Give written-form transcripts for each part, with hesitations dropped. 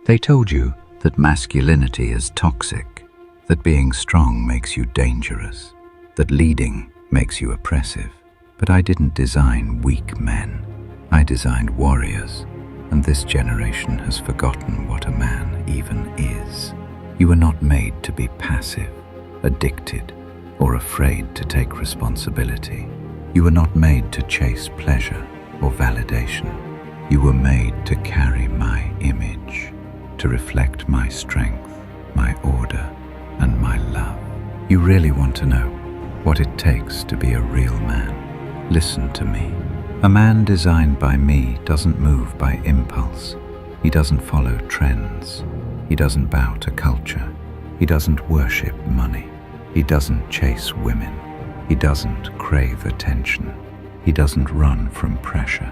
They told you that masculinity is toxic, that being strong makes you dangerous, that leading makes you oppressive. But I didn't design weak men. I designed warriors, and this generation has forgotten what a man even is. You were not made to be passive, addicted, or afraid to take responsibility. You were not made to chase pleasure or validation. You were made to carry my image, to reflect my strength, my order, and my love. You really want to know what it takes to be a real man? Listen to me. A man designed by me doesn't move by impulse. He doesn't follow trends. He doesn't bow to culture. He doesn't worship money. He doesn't chase women. He doesn't crave attention. He doesn't run from pressure.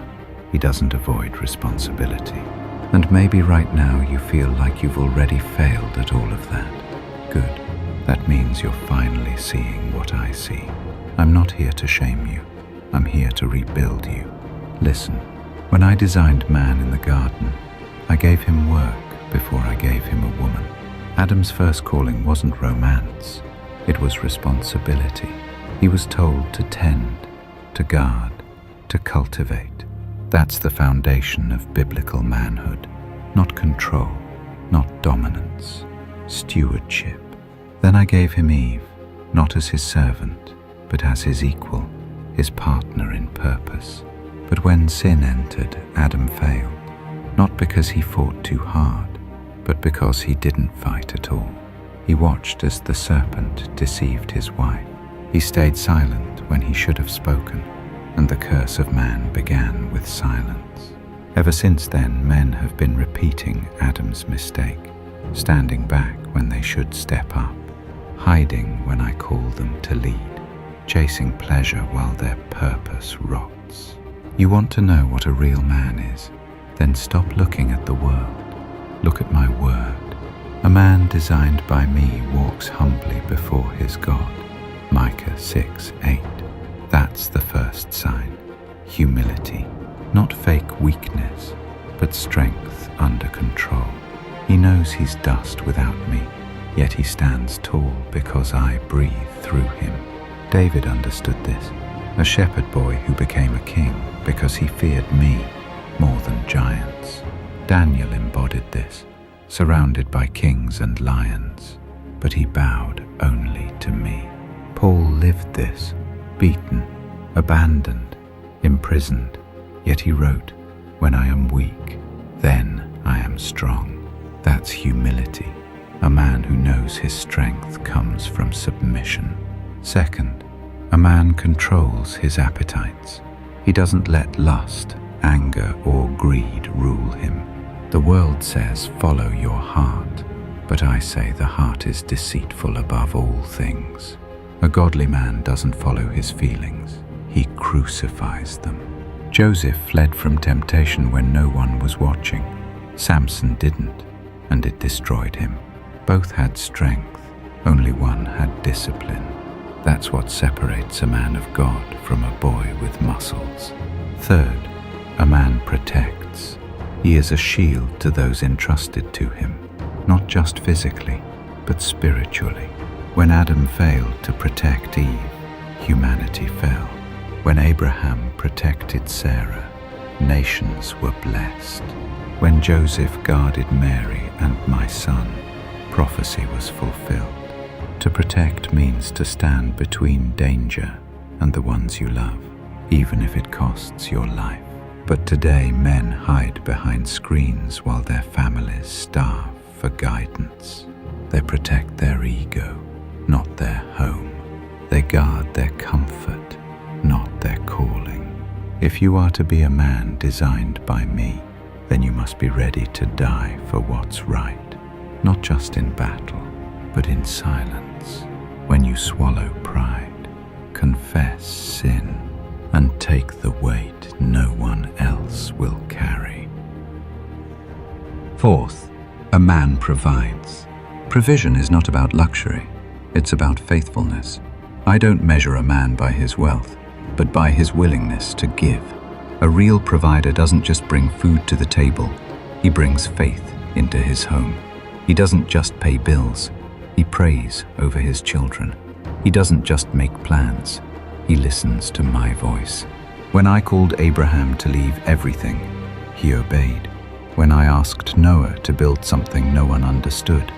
He doesn't avoid responsibility. And maybe right now you feel like you've already failed at all of that. Good. That means you're finally seeing what I see. I'm not here to shame you. I'm here to rebuild you. Listen, when I designed man in the garden, I gave him work before I gave him a woman. Adam's first calling wasn't romance. It was responsibility. He was told to tend, to guard, to cultivate. That's the foundation of biblical manhood. Not control, not dominance, stewardship. Then I gave him Eve, not as his servant, but as his equal, his partner in purpose. But when sin entered, Adam failed, not because he fought too hard, but because he didn't fight at all. He watched as the serpent deceived his wife. He stayed silent when he should have spoken, and the curse of man began with silence. Ever since then, men have been repeating Adam's mistake, standing back when they should step up, hiding when I call them to lead, chasing pleasure while their purpose rots. You want to know what a real man is? Then stop looking at the world. Look at my word. A man designed by me walks humbly before his God. Micah 6:8. That's the first sign. Humility. Not fake weakness, but strength under control. He knows he's dust without me, yet he stands tall because I breathe through him. David understood this, a shepherd boy who became a king because he feared me more than giants. Daniel embodied this, surrounded by kings and lions, but he bowed only to me. Paul lived this, beaten, abandoned, imprisoned, yet he wrote, "When I am weak, then I am strong." That's humility, a man who knows his strength comes from submission. Second, a man controls his appetites. He doesn't let lust, anger, or greed rule him. The world says, follow your heart, but I say the heart is deceitful above all things. A godly man doesn't follow his feelings. He crucifies them. Joseph fled from temptation when no one was watching. Samson didn't, and it destroyed him. Both had strength, only one had discipline. That's what separates a man of God from a boy with muscles. Third, a man protects. He is a shield to those entrusted to him, not just physically, but spiritually. When Adam failed to protect Eve, humanity fell. When Abraham protected Sarah, nations were blessed. When Joseph guarded Mary and my son, prophecy was fulfilled. To protect means to stand between danger and the ones you love, even if it costs your life. But today men hide behind screens while their families starve for guidance. They protect their ego, not their home. They guard their comfort, not their calling. If you are to be a man designed by me, then you must be ready to die for what's right, not just in battle, but in silence. When you swallow pride, confess sin, and take the weight no one else will carry. Fourth, a man provides. Provision is not about luxury, it's about faithfulness. I don't measure a man by his wealth, but by his willingness to give. A real provider doesn't just bring food to the table, he brings faith into his home. He doesn't just pay bills, he prays over his children. He doesn't just make plans, he listens to my voice. When I called Abraham to leave everything, he obeyed. When I asked Noah to build something no one understood,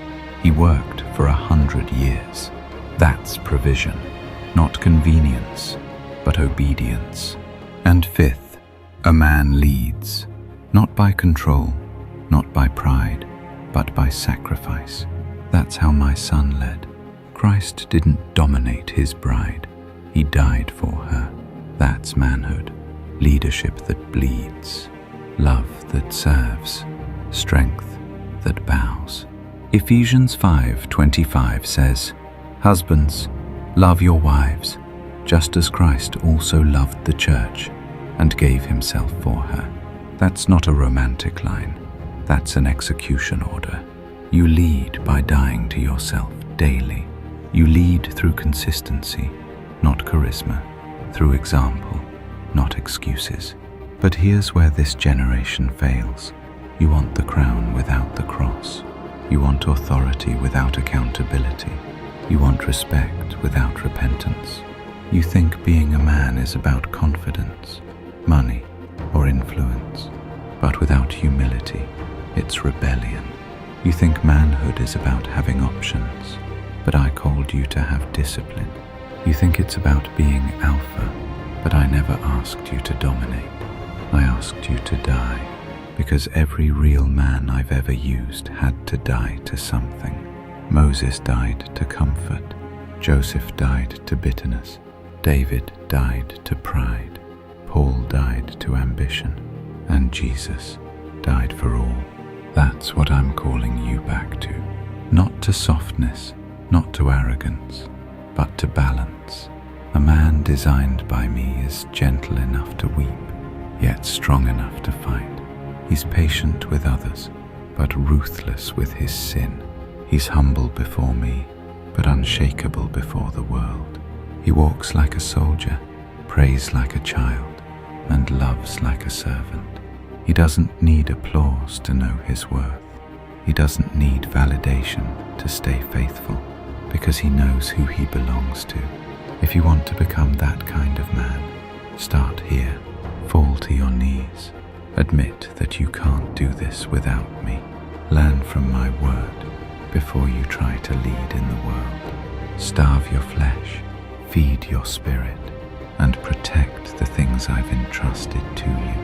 he worked for 100 years. That's provision, not convenience, but obedience. And fifth, a man leads, not by control, not by pride, but by sacrifice. That's how my son led. Christ didn't dominate his bride, he died for her. That's manhood, leadership that bleeds, love that serves, strength that bows. Ephesians 5:25 says, "Husbands, love your wives, just as Christ also loved the church and gave himself for her." That's not a romantic line, that's an execution order. You lead by dying to yourself daily. You lead through consistency, not charisma, through example, not excuses. But here's where this generation fails. You want the crown without the cross. You want authority without accountability. You want respect without repentance. You think being a man is about confidence, money, or influence. But without humility, it's rebellion. You think manhood is about having options, but I called you to have discipline. You think it's about being alpha, but I never asked you to dominate. I asked you to die, because every real man I've ever used had to die to something. Moses died to comfort. Joseph died to bitterness. David died to pride. Paul died to ambition. And Jesus died for all. That's what I'm calling you back to. Not to softness, not to arrogance, but to balance. A man designed by me is gentle enough to weep, yet strong enough to fight. He's patient with others, but ruthless with his sin. He's humble before me, but unshakable before the world. He walks like a soldier, prays like a child, and loves like a servant. He doesn't need applause to know his worth. He doesn't need validation to stay faithful, because he knows who he belongs to. If you want to become that kind of man, start here. Fall to your knees. Admit that you can't do this without me. Learn from my word before you try to lead in the world. Starve your flesh, feed your spirit, and protect the things I've entrusted to you,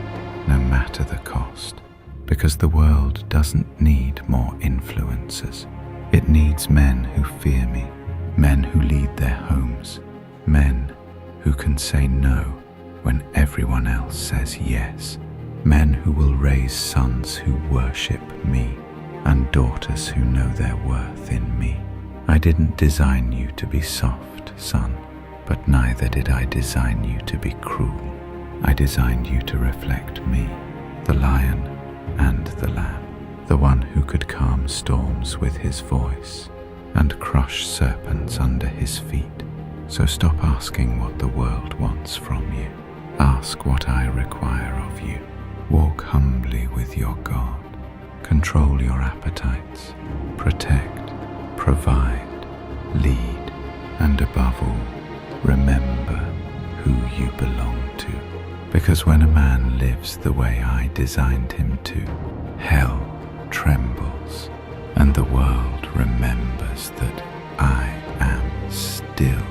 no matter the cost. Because the world doesn't need more influencers. It needs men who fear me, men who lead their homes, men who can say no when everyone else says yes, men who will raise sons who worship me, and daughters who know their worth in me. I didn't design you to be soft, son, but neither did I design you to be cruel. I designed you to reflect me, the lion and the lamb, the one who could calm storms with his voice and crush serpents under his feet. So stop asking what the world wants from you. Ask what I require of you. Walk humbly with your God. Control your appetites. Protect, provide, lead, and above all, remember who you belong to. Because when a man lives the way I designed him to, hell trembles, and the world remembers that I am still